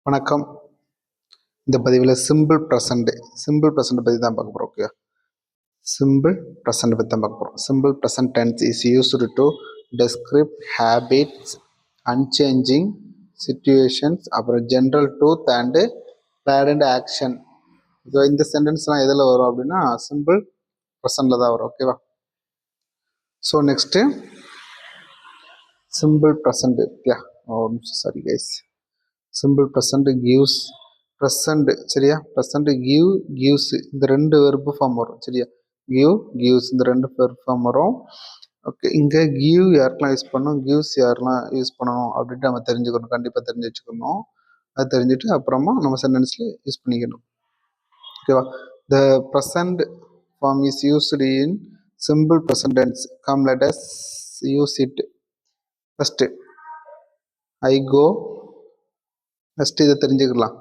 வணக்கம். இந்த பதிவில் சிம்பிள் ப்ரெசண்ட் பற்றி தான் பார்க்க போகிறோம். ஓகே, சிம்பிள் ப்ரெசண்ட் பற்றி தான் பார்க்க போகிறோம். Simple present tense is used to describe habits, unchanging situations, அப்புறம் general truth and parent action. So இந்த சென்டென்ஸ்லாம் எதில் வரும் அப்படின்னா சிம்பிள் ப்ரெசண்டில் தான் வரும். ஓகேவா? So next simple present. Sorry guys, simple present gives, present சரியா, ப்ரெசண்ட் கிவ் கிவ்ஸ், இந்த ரெண்டு வெர்பு ஃபார்ம் வரும் சரியா. கிவ் கிவ்ஸ் இந்த ரெண்டு வெர்பு ஃபார்ம் வரும். ஓகே, இங்கே கிவ் யாருக்கெல்லாம் யூஸ் பண்ணணும், கிவ்ஸ் யாரெல்லாம் யூஸ் பண்ணணும் அப்படின்ட்டு நம்ம தெரிஞ்சுக்கணும். கண்டிப்பாக தெரிஞ்சு வச்சுக்கணும். அது தெரிஞ்சுட்டு அப்புறமா நம்ம சென்டென்ஸில் யூஸ் பண்ணிக்கணும். ஓகேவா? The present form is used in simple present tense. Come let us use it. First I go. First இதை தெரிஞ்சுக்கலாம்.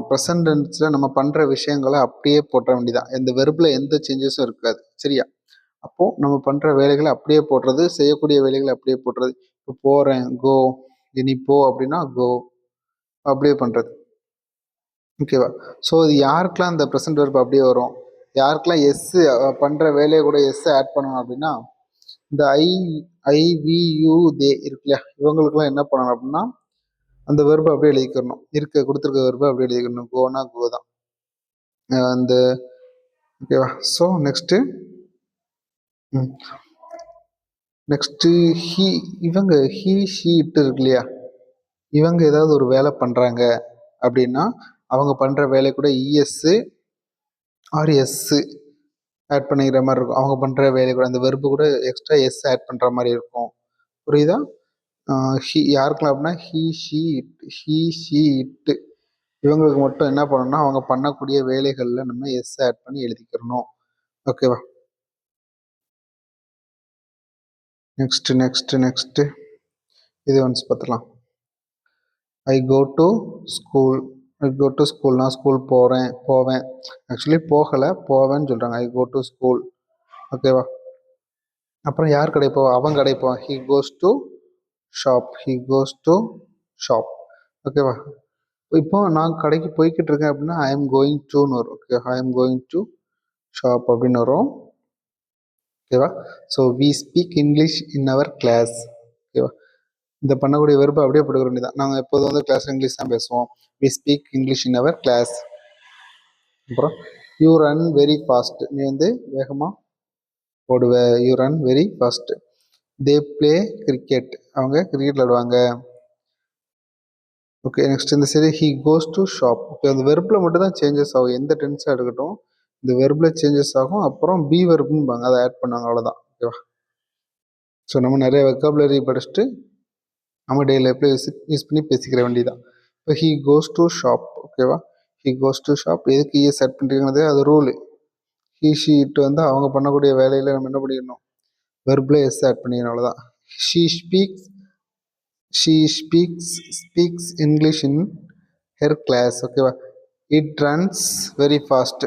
ப்ரெசன்ட் டென்ஸில் நம்ம பண்ணுற விஷயங்களை அப்படியே போட்ட வேண்டியதான். இந்த வெர்பில் எந்த சேஞ்சஸும் இருக்காது சரியா. அப்போது நம்ம பண்ணுற வேலைகளை அப்படியே போடுறது, செய்யக்கூடிய வேலைகளை அப்படியே போடுறது. இப்போ போகிறேன், கோ. இனி போ அப்படின்னா கோ, அப்படியே பண்ணுறது. ஓகேவா? ஸோ இது யாருக்கெல்லாம் இந்த ப்ரெசன்ட் வெர்ப் அப்படியே வரும், யாருக்கெல்லாம் எஸ்ஸு பண்ணுற வேலையை கூட எஸ்ஸை ஆட் பண்ணணும் அப்படின்னா இந்த ஐவியூ தே இருக்கு இல்லையா, இவங்களுக்குலாம் என்ன பண்ணணும் அப்படின்னா அந்த வெர்பை அப்படியே எழுதிக்கணும். கொடுத்துருக்க வெர்பை அப்படியே எழுதிக்கணும். கோனா கோ தான் அந்த. ஓகேவா? ஸோ நெக்ஸ்ட்டு இவங்க ஹீ ஷீ இட்டு இருக்கு இல்லையா, இவங்க ஏதாவது ஒரு வேலை பண்ணுறாங்க அப்படின்னா அவங்க பண்ணுற வேலை கூட இஎஸ்ஸு ஆர் எஸ்ஸு ஆட் பண்ணிக்கிற மாதிரி இருக்கும். அவங்க பண்ணுற வேலை கூட அந்த வெர்பு கூட எக்ஸ்ட்ரா எஸ் ஆட் பண்ணுற மாதிரி இருக்கும். புரியுதா? யாருக்கெல்லாம் அப்படின்னா ஹீ ஷீ இட்டு இவங்களுக்கு மட்டும் என்ன பண்ணணும்னா அவங்க பண்ணக்கூடிய வேலைகளில் நம்ம எஸ் ஆட் பண்ணி எழுதிக்கிறணும். ஓகேவா? நெக்ஸ்ட்டு இது ஒன்ஸ் பார்த்துக்கலாம். ஐ கோ டு ஸ்கூல். நான் ஸ்கூல் போவேன். ஆக்சுவலி போகலை, போவேன்னு சொல்கிறாங்க. ஐ கோ டு ஸ்கூல். ஓகேவா? அப்புறம் யார் கடை போவா, அவன் கடை போவான். He goes to shop. ஓகேவா? இப்போ நான் கடைக்கு போய்கிட்டு இருக்கேன் அப்படின்னா ஐ எம் கோயிங் டுன்னு வரும். Okay, I am going to shop அப்படின்னு வரும். ஓகேவா? So we speak English in our class. ஓகேவா? இந்த பண்ணக்கூடிய வெர்பு அப்படியே போட்டுக்க வேண்டியதான். நாங்கள் எப்போதும் கிளாஸ் இங்கிலீஷ் தான் பேசுவோம். We speak English in our class. அப்புறம் யூ ரன் வெரி ஃபாஸ்ட், நீ வேகமாக ஓடுவ. You run very fast. They play cricket, அவங்க கிரிக்கெட் விளையாடுவாங்க. ஓகே, நெக்ஸ்ட் இந்த சரி he goes to shop. Okay, அந்த வெர்பில் மட்டும் தான் சேஞ்சஸ் ஆகும். எந்த டென்ஸாக எடுக்கட்டும் இந்த வெர்பில் சேஞ்சஸ் ஆகும். அப்புறம் பி வெர்புன்னு அதை ஆட் பண்ணாங்க, அவ்வளோதான். ஓகேவா? ஸோ நம்ம நிறைய வெக்காபுலரி படிச்சுட்டு நம்ம டெய்லி லைஃப்பில் யூஸ் பண்ணி பேசிக்கிற வேண்டியதான். இப்போ ஹி கோஸ் டு ஷாப். ஓகேவா? He goes to shop. எதுக்கு இஎஸ் ஆட் பண்ணுறீங்கிறது அது ரூலு. ஹி ஷீ இட்டு அவங்க பண்ணக்கூடிய வேலையில் நம்ம என்ன பண்ணிக்கணும், வெர்பில் எஸ் ஆட் பண்ணிக்கணும், அவ்வளோதான். She speaks English in her class. ஓகேவா? It runs very fast.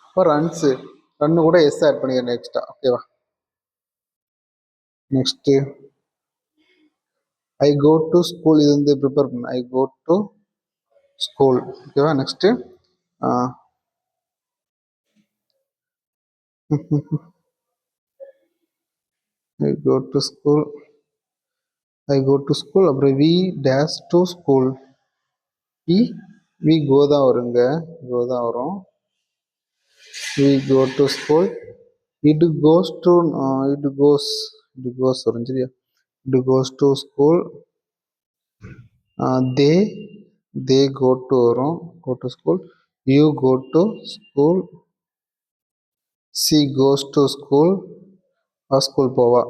இப்போ ரன்னு கூட எஸ் ஆட் பண்ணிக்கிறேன் எக்ஸ்ட்ரா. ஓகேவா? Next I go to school. இது ப்ரிப்பேர் பண்ண ஐ கோ டு ஸ்கூல். ஓகேவா? Next I go to school. அப்புறம் we dash to school. We go தான் வருங்க, கோ தான் வரும். We go to school. It goes வரும் சரியா. It goes to school. They go to வரும், கோ to school. You go to school. She goes to school, school போவா.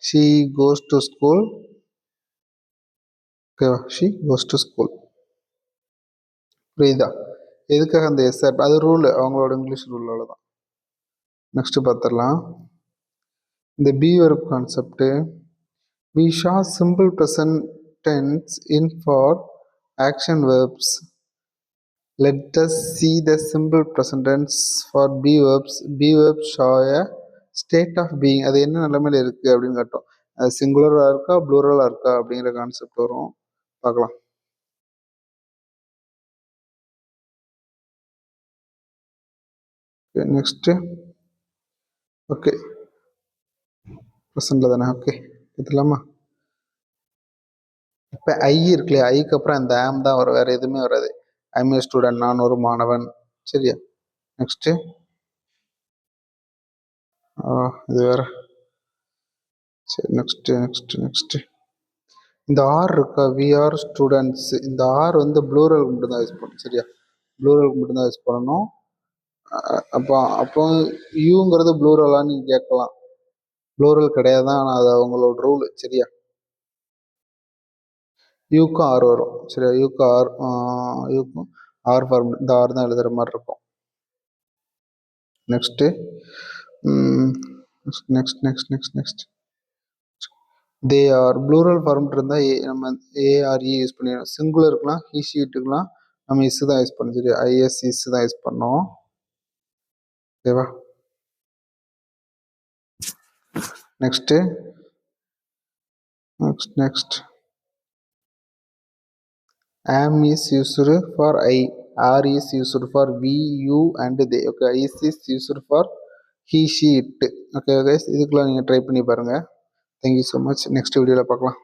She goes to school. ஓகேவா? She goes to school. புரியுதா? எதுக்காக அந்த S add, அது rule, அவங்களோட இங்கிலீஷ் ரூல், அவ்வளோதான். Next பார்த்துடலாம் இந்த be verb concept. We saw simple present tense in for action verbs. Let us see the simple present tense for B verbs. B verbs show a state of being. அது என்ன நிலைமையில இருக்குது அப்படின்னு காட்டும். அது சிங்குலராக இருக்கா ப்ளூரலாக இருக்கா அப்படிங்கிற கான்செப்ட் வரும். பார்க்கலாம். நெக்ஸ்ட்டு ஓகே ப்ரெசண்டில் தானே ஓகே பார்த்துலாமா. இப்போ ஐ இருக்கு இல்லையா, ஐக்கு அப்புறம் அந்த ஆம் தான் வரும், வேறு எதுவுமே வராது. ஐம் ஏ ஸ்டூடெண்ட், நான் ஒரு மாணவன். சரியா? நெக்ஸ்ட்டு இது வேறு. சரி நெக்ஸ்ட்டு இந்த ஆர் இருக்கா, வி ஆர் ஸ்டூடெண்ட்ஸ், இந்த ஆர் வந்து ப்ளூரலுக்கு மட்டும்தான் யூஸ் பண்ணணும். சரியா? ப்ளூரலுக்கு மட்டும்தான் யூஸ் பண்ணணும். அப்போ யூங்கிறது ப்ளூரலான்னு நீங்கள் கேட்கலாம். ப்ளூரல் கிடையாது தான், ஆனால் அது அவங்களோட ரூல். சரியா? யூக்கும் ஆர் வரும். சரியா? யூக்கும் ஆர் ஃபார்ம், இந்த ஆர் தான் எழுதுகிற மாதிரி இருக்கும். Next next they are plural form இருந்தால் நம்ம ஏஆர்இ யூஸ் பண்ணிடணும். சிங்குலருக்குலாம் ஹீ ஷீட்டுக்கெலாம் நம்ம இஸ் தான் யூஸ் பண்ணணும். சரியா? ஐஎஸ் இஸ் தான் யூஸ் பண்ணோம். ஓகேவா? Next am is used for I, R is used for we, you and they. Okay, is used for he, she, it. Okay guys, இதுக்குள்ள நீங்கள் ட்ரை பண்ணி பாருங்கள். Thank you so much. நெக்ஸ்ட் வீடியோவில் பார்க்கலாம்.